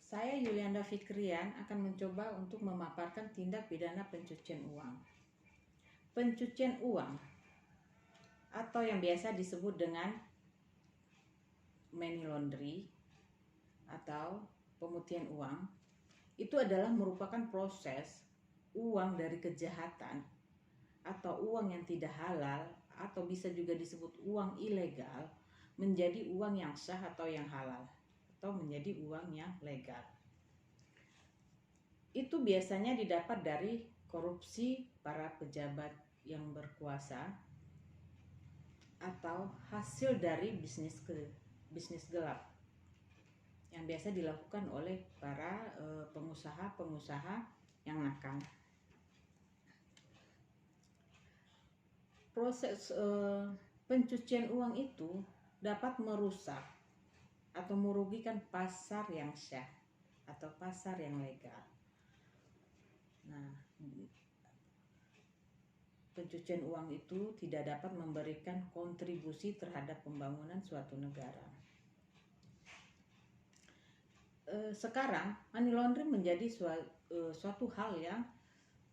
Saya Yulianda Fikrian akan mencoba untuk memaparkan tindak pidana pencucian uang. Pencucian uang atau yang biasa disebut dengan money laundry atau pemutihan uang itu adalah merupakan proses uang dari kejahatan atau uang yang tidak halal atau bisa juga disebut uang ilegal menjadi uang yang sah atau yang halal atau menjadi uang yang legal. Itu biasanya didapat dari korupsi para pejabat yang berkuasa atau hasil dari bisnis gelap yang biasa dilakukan oleh para pengusaha-pengusaha yang nakal. Proses pencucian uang itu dapat merusak atau merugikan pasar yang syah atau pasar yang legal. Nah, pencucian uang itu tidak dapat memberikan kontribusi terhadap pembangunan suatu negara. Sekarang money laundering menjadi suatu hal yang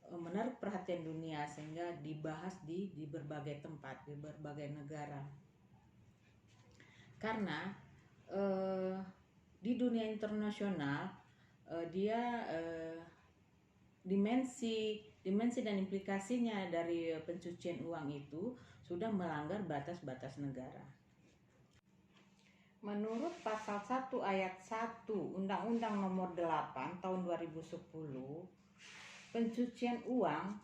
menarik perhatian dunia sehingga dibahas di berbagai tempat, di berbagai negara. Karena di dunia internasional dimensi dan implikasinya dari pencucian uang itu sudah melanggar batas-batas negara. Menurut pasal 1 ayat 1 Undang-Undang Nomor 8 Tahun 2010, pencucian uang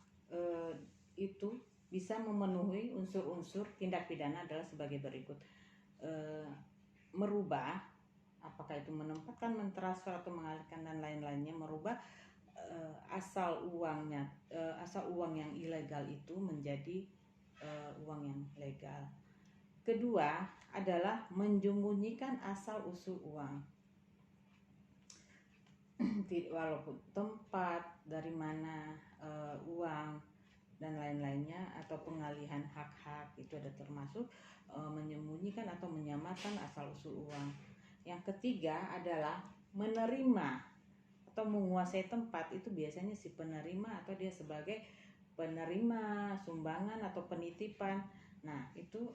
itu bisa memenuhi unsur-unsur tindak pidana adalah sebagai berikut. Merubah, apakah itu menempatkan, mentransfer atau mengalihkan dan lain-lainnya, merubah asal uang yang ilegal itu menjadi uang yang legal. Kedua adalah menyembunyikan asal usul uang, walaupun tempat dari mana uang dan lain-lainnya, atau pengalihan hak-hak itu ada termasuk menyembunyikan atau menyamarkan asal usul uang. Yang ketiga adalah menerima atau menguasai tempat, itu biasanya si penerima atau dia sebagai penerima sumbangan atau penitipan. Nah, itu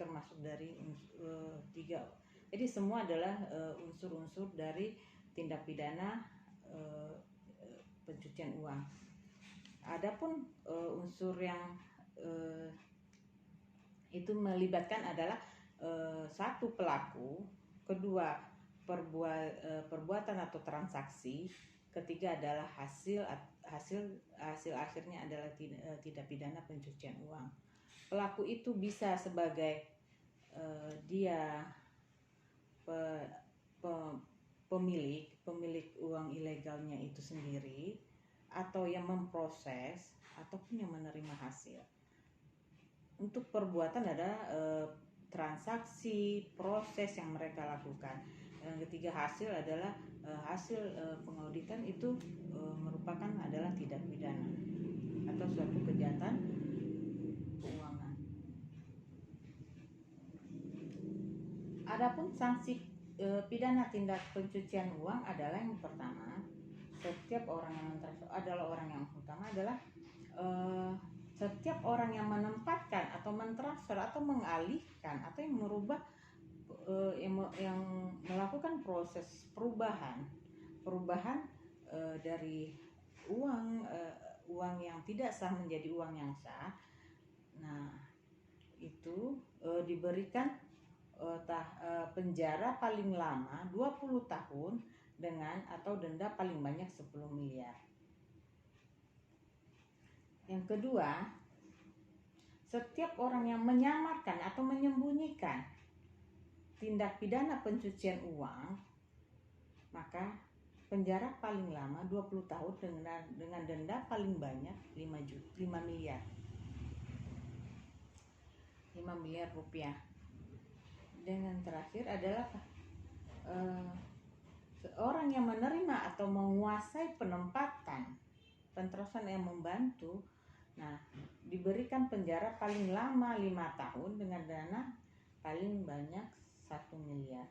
termasuk dari tiga. Jadi semua adalah unsur-unsur dari tindak pidana pencucian uang. Adapun unsur yang itu melibatkan adalah satu, pelaku, kedua, perbuatan atau transaksi, ketiga adalah hasil akhirnya adalah tindak pidana pencucian uang. Pelaku itu bisa sebagai dia pemilik uang ilegalnya itu sendiri, atau yang memproses, ataupun yang menerima hasil. Untuk perbuatan ada transaksi, proses yang mereka lakukan. Yang ketiga hasil adalah hasil pengauditan, itu merupakan adalah tindak pidana atau suatu kejahatan keuangan. Adapun sanksi pidana tindak pencucian uang adalah yang pertama, setiap orang yang setiap orang yang menempatkan atau mentransfer atau mengalihkan atau yang merubah yang melakukan proses perubahan dari uang yang tidak sah menjadi uang yang sah. Nah, itu diberikan penjara paling lama 20 tahun dengan atau denda paling banyak 10 miliar. Yang kedua, setiap orang yang menyamarkan atau menyembunyikan tindak pidana pencucian uang, maka penjara paling lama 20 tahun dengan denda paling banyak 5 miliar. 5 miliar rupiah. Dan terakhir adalah seorang yang menerima atau menguasai penempatan, pentransfer yang membantu, nah, diberikan penjara paling lama 5 tahun dengan dana paling banyak 1 miliar.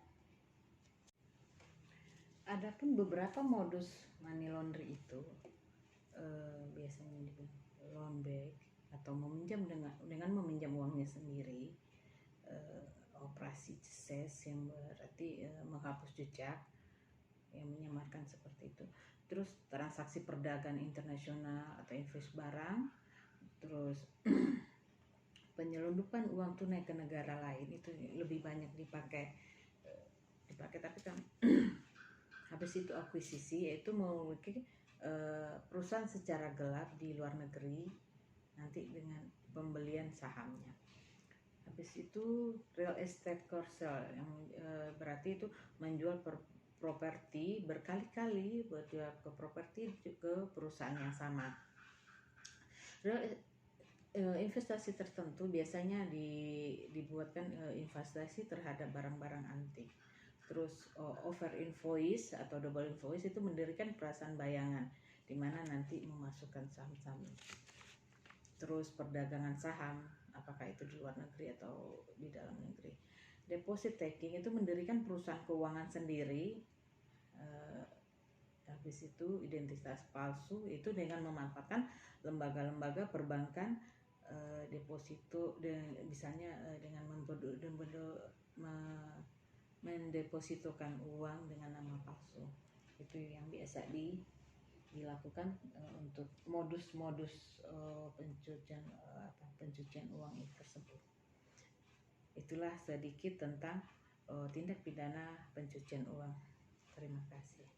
Adapun beberapa modus money laundry itu biasanya dibilang loan back atau meminjam dengan meminjam uangnya sendiri, operasi CES yang berarti menghapus jejak, yang menyamarkan seperti itu. Terus transaksi perdagangan internasional atau invest barang, terus penyelundupan uang tunai ke negara lain itu lebih banyak dipakai tapi kan habis itu akuisisi, yaitu memiliki perusahaan secara gelap di luar negeri nanti dengan pembelian sahamnya. Habis itu real estate carousel yang berarti itu menjual properti berkali-kali, berjual ke properti ke perusahaan yang sama. Investasi tertentu biasanya dibuatkan investasi terhadap barang-barang antik. Terus over invoice atau double invoice itu mendirikan perasaan bayangan di mana nanti memasukkan saham-saham. Terus perdagangan saham, apakah itu di luar negeri atau di dalam negeri. Deposit taking itu mendirikan perusahaan keuangan sendiri. Habis itu identitas palsu itu dengan memanfaatkan lembaga-lembaga perbankan deposito, misalnya dengan mendepositokan uang dengan nama palsu. Itu yang biasa dilakukan untuk modus-modus pencucian uang tersebut. Itulah sedikit tentang tindak pidana pencucian uang. Terima kasih.